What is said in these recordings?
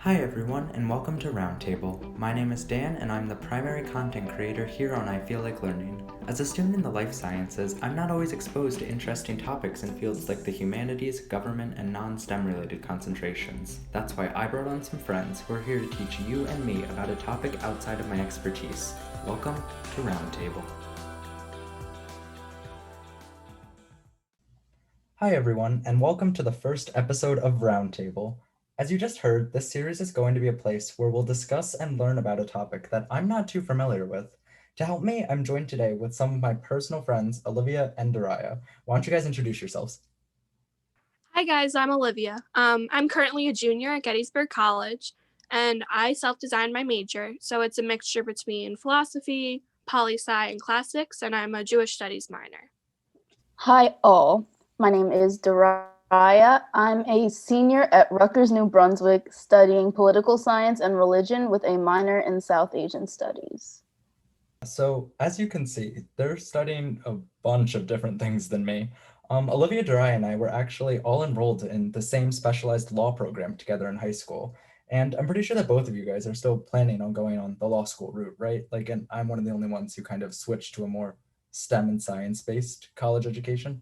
Hi everyone, and welcome to Roundtable. My name is Dan, and I'm the primary content creator here on I Feel Like Learning. As a student in the life sciences, I'm not always exposed to interesting topics in fields like the humanities, government, and non-STEM related concentrations. That's why I brought on some friends who are here to teach you and me about a topic outside of my expertise. Welcome to Roundtable. Hi everyone, and welcome to the first episode of Roundtable. As you just heard, this series is going to be a place where we'll discuss and learn about a topic that I'm not too familiar with. To help me, I'm joined today with some of my personal friends, Olivia and Deeraiya. Why don't you guys introduce yourselves? Hi guys, I'm Olivia. I'm currently a junior at Gettysburg College, and I self-designed my major, so it's a mixture between philosophy, poli-sci, and classics, and I'm a Jewish studies minor. Hi all, my name is Deeraiya. I'm a senior at Rutgers, New Brunswick, studying political science and religion with a minor in South Asian studies. So, as you can see, they're studying a bunch of different things than me. Olivia Deeraiya and I were actually all enrolled in the same specialized law program together in high school. And I'm pretty sure that both of you guys are still planning on going on the law school route, right? Like, and I'm one of the only ones who kind of switched to a more STEM and science-based college education.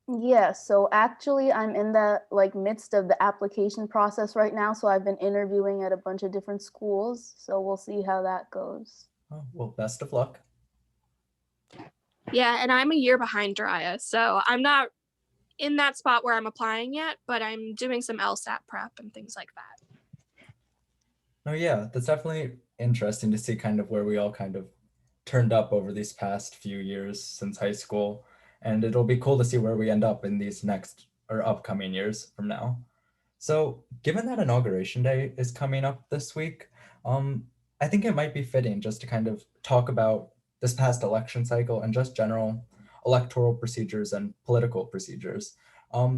Yeah, so actually I'm in the midst of the application process right now, so I've been interviewing at a bunch of different schools, so we'll see how that goes. Oh, well, best of luck. Yeah, and I'm a year behind Deeraiya, so I'm not in that spot where I'm applying yet, but I'm doing some LSAT prep and things like that. No, yeah, that's definitely interesting to see kind of where we all kind of turned up over these past few years since high school. And it'll be cool to see where we end up in these next or upcoming years from now. So, given that Inauguration Day is coming up this week, um, I think it might be fitting just to kind of talk about this past election cycle and just general electoral procedures and political procedures.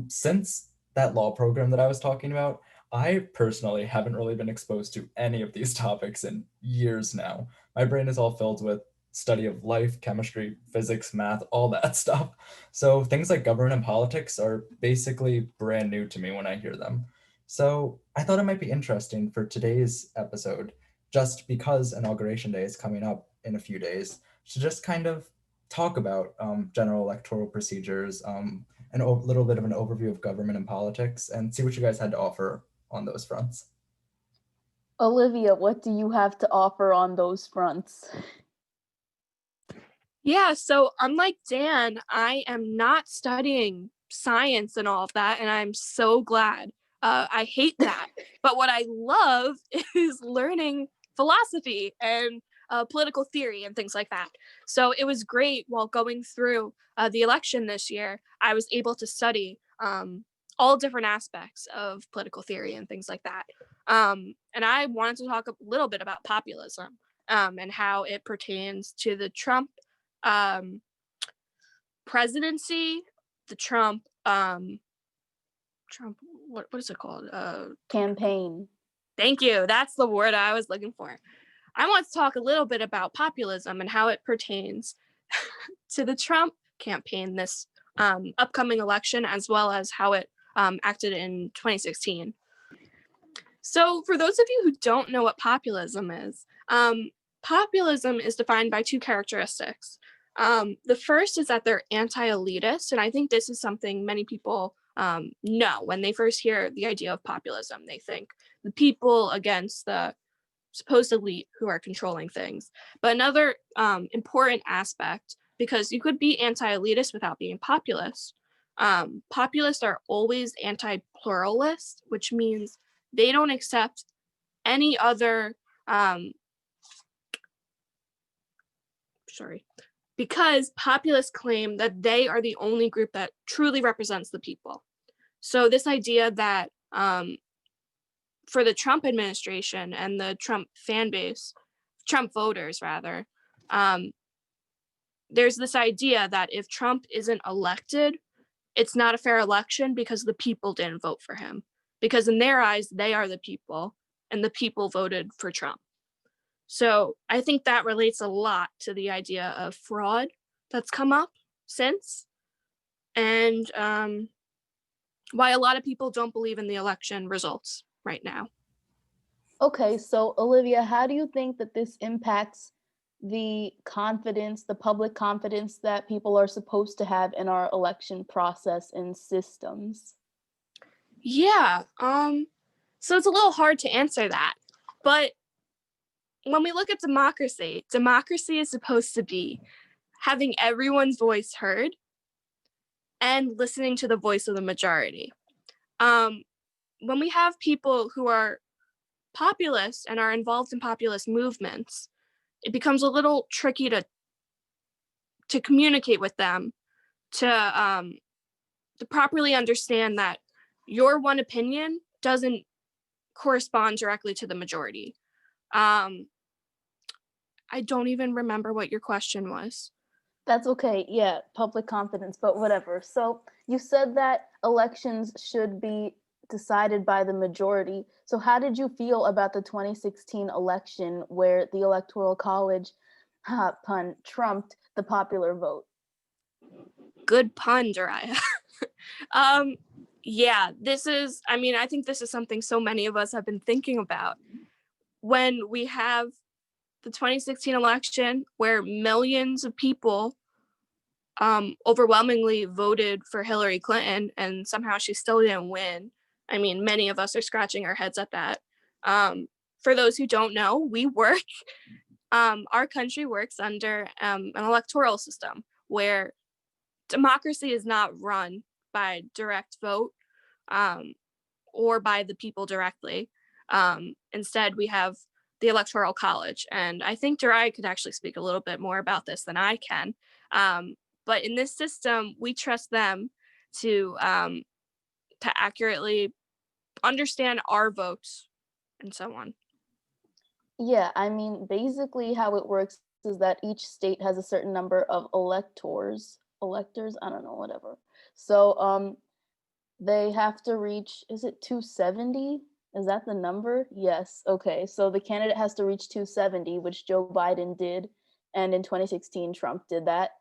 Since that law program that I was talking about, I personally haven't really been exposed to any of these topics in years now. My brain is all filled with study of life, chemistry, physics, math, all that stuff. So things like government and politics are basically brand new to me when I hear them. So I thought it might be interesting for today's episode, just because Inauguration Day is coming up in a few days, to just kind of talk about general electoral procedures, and a little bit of an overview of government and politics, and see what you guys had to offer on those fronts. Olivia, what do you have to offer on those fronts? Yeah, so unlike Dan, I am not studying science and all of that, and I'm so glad. I hate that. But what I love is learning philosophy and political theory and things like that. So it was great while going through the election this year. I was able to study all different aspects of political theory and things like that. And I wanted to talk a little bit about populism and how it pertains to the Trump um, presidency, the Trump, what is it called? Campaign. Thank you. That's the word I was looking for. I want to talk a little bit about populism and how it pertains to the Trump campaign this upcoming election, as well as how it acted in 2016. So, for those of you who don't know what populism is defined by two characteristics. The first is that they're anti-elitist, and I think this is something many people know when they first hear the idea of populism. They think the people against the supposed elite who are controlling things. But another important aspect, because you could be anti-elitist without being populist. Populists are always anti-pluralist, which means they don't accept any other sorry, because populists claim that they are the only group that truly represents the people. So this idea that for the Trump administration and the Trump fan base, Trump voters rather, um, there's this idea that if Trump isn't elected, it's not a fair election because the people didn't vote for him. Because in their eyes, they are the people, and the people voted for Trump. So I think that relates a lot to the idea of fraud that's come up since, and why a lot of people don't believe in the election results right now. Okay, so Olivia, how do you think that this impacts the confidence, the public confidence that people are supposed to have in our election process and systems? Yeah, so it's a little hard to answer that. But when we look at democracy, democracy is supposed to be having everyone's voice heard and listening to the voice of the majority. Um, when we have people who are populist and are involved in populist movements, it becomes a little tricky to communicate with them, to properly understand that your one opinion doesn't correspond directly to the majority. Um, I don't even remember what your question was. That's okay. Yeah, public confidence, but whatever. So you said that elections should be decided by the majority. So how did you feel about the 2016 election where the Electoral College, pun, trumped the popular vote? Good pun, Deeraiya. um, yeah, I mean, I think this is something so many of us have been thinking about. When we have the 2016 election where millions of people overwhelmingly voted for Hillary Clinton and somehow she still didn't win. I mean, many of us are scratching our heads at that. For those who don't know, our country works under an electoral system where democracy is not run by direct vote um, or by the people directly. Instead, we have the Electoral College. And I think Deeraiya could actually speak a little bit more about this than I can. But in this system, we trust them to accurately understand our votes and so on. Yeah, I mean, basically how it works is that each state has a certain number of electors, I don't know, whatever. So they have to reach, is it 270? Is that the number? Yes. Okay. So the candidate has to reach 270, which Joe Biden did. And in 2016, Trump did that,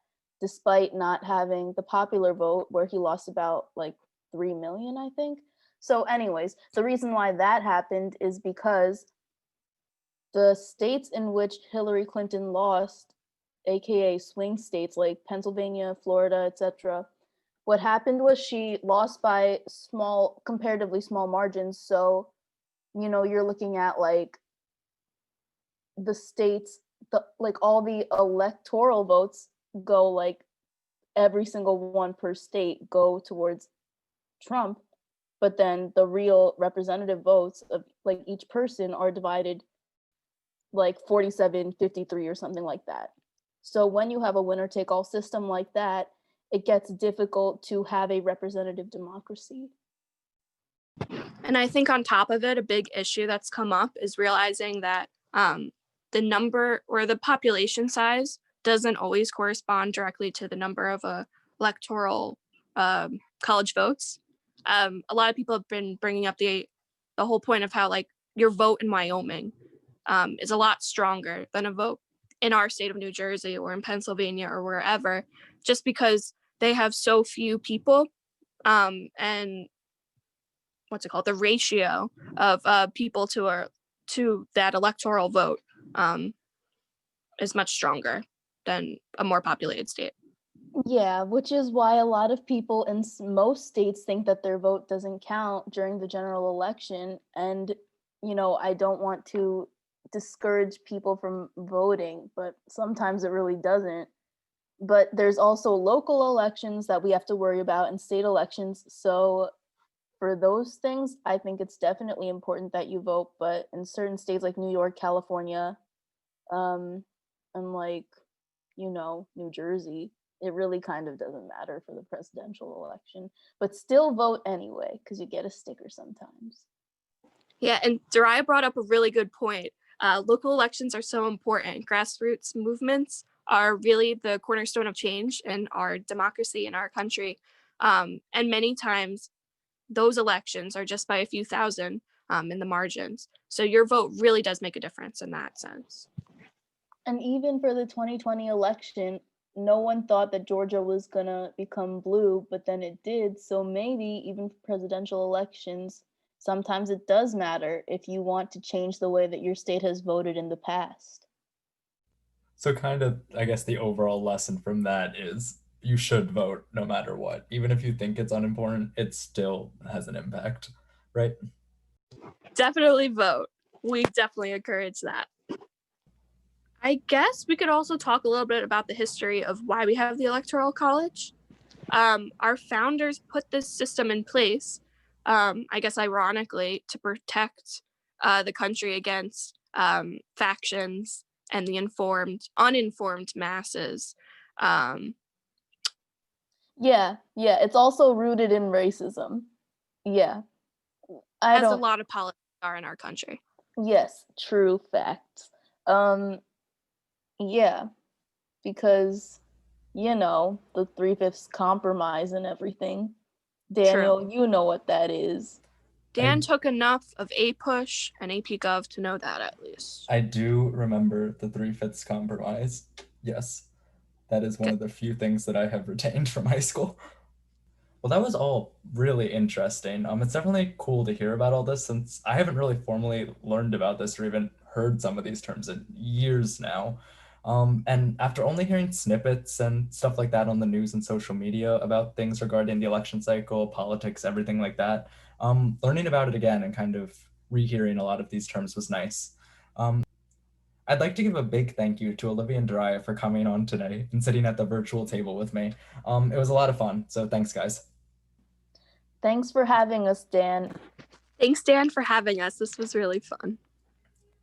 despite not having the popular vote, where he lost about like 3 million, I think. So, anyways, the reason why that happened is because the states in which Hillary Clinton lost, aka swing states like Pennsylvania, Florida, etc., what happened was she lost by comparatively small margins. So, you're looking at like the states, like all the electoral votes go like every single one per state go towards Trump, but then the real representative votes of like each person are divided like 47-53 or something like that. So when you have a winner take all system like that, it gets difficult to have a representative democracy. And I think on top of it, a big issue that's come up is realizing that the number or the population size doesn't always correspond directly to the number of electoral college votes. A lot of people have been bringing up the whole point of how like your vote in Wyoming is a lot stronger than a vote in our state of New Jersey or in Pennsylvania or wherever, just because they have so few people and what's it called, the ratio of people to that electoral vote um, is much stronger than a more populated state. Yeah, which is why a lot of people in most states think that their vote doesn't count during the general election. And, I don't want to discourage people from voting, but sometimes it really doesn't. But there's also local elections that we have to worry about and state elections. So for those things, I think it's definitely important that you vote. But in certain states like New York, California, and like, New Jersey, it really kind of doesn't matter for the presidential election. But still vote anyway, because you get a sticker sometimes. Yeah, and Deeraiya brought up a really good point. Local elections are so important. Grassroots movements are really the cornerstone of change in our democracy in our country. And many times those elections are just by a few thousand in the margins. So your vote really does make a difference in that sense. And even for the 2020 election, no one thought that Georgia was going to become blue, but then it did. So maybe even for presidential elections, sometimes it does matter if you want to change the way that your state has voted in the past. So kind of, I guess the overall lesson from that is you should vote no matter what. Even if you think it's unimportant, it still has an impact, right? Definitely vote. We definitely encourage that. I guess we could also talk a little bit about the history of why we have the Electoral College. Our founders put this system in place, I guess ironically, to protect the country against factions and the uninformed masses. Yeah, it's also rooted in racism. Yeah. As a lot of politics are in our country. Yes, true facts. Yeah, because, the 3/5 compromise and everything. Daniel, True. you know what that is. Dan took enough of APUSH and AP Gov to know that at least. I do remember the 3/5 compromise. Yes, that is one of the few things that I have retained from high school. Well, that was all really interesting. It's definitely cool to hear about all this since I haven't really formally learned about this or even heard some of these terms in years now. And after only hearing snippets and stuff like that on the news and social media about things regarding the election cycle, politics, everything like that, learning about it again and kind of rehearing a lot of these terms was nice. I'd like to give a big thank you to Olivia and Deeraiya for coming on today and sitting at the virtual table with me. It was a lot of fun, so thanks, guys. Thanks for having us, Dan. Thanks, Dan, for having us. This was really fun.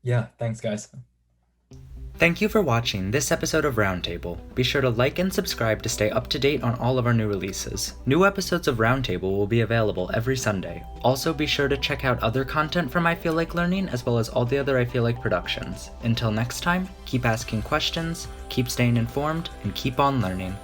Yeah, thanks, guys. Thank you for watching this episode of Roundtable. Be sure to like and subscribe to stay up to date on all of our new releases. New episodes of Roundtable will be available every Sunday. Also, be sure to check out other content from I Feel Like Learning, as well as all the other I Feel Like productions. Until next time, keep asking questions, keep staying informed, and keep on learning.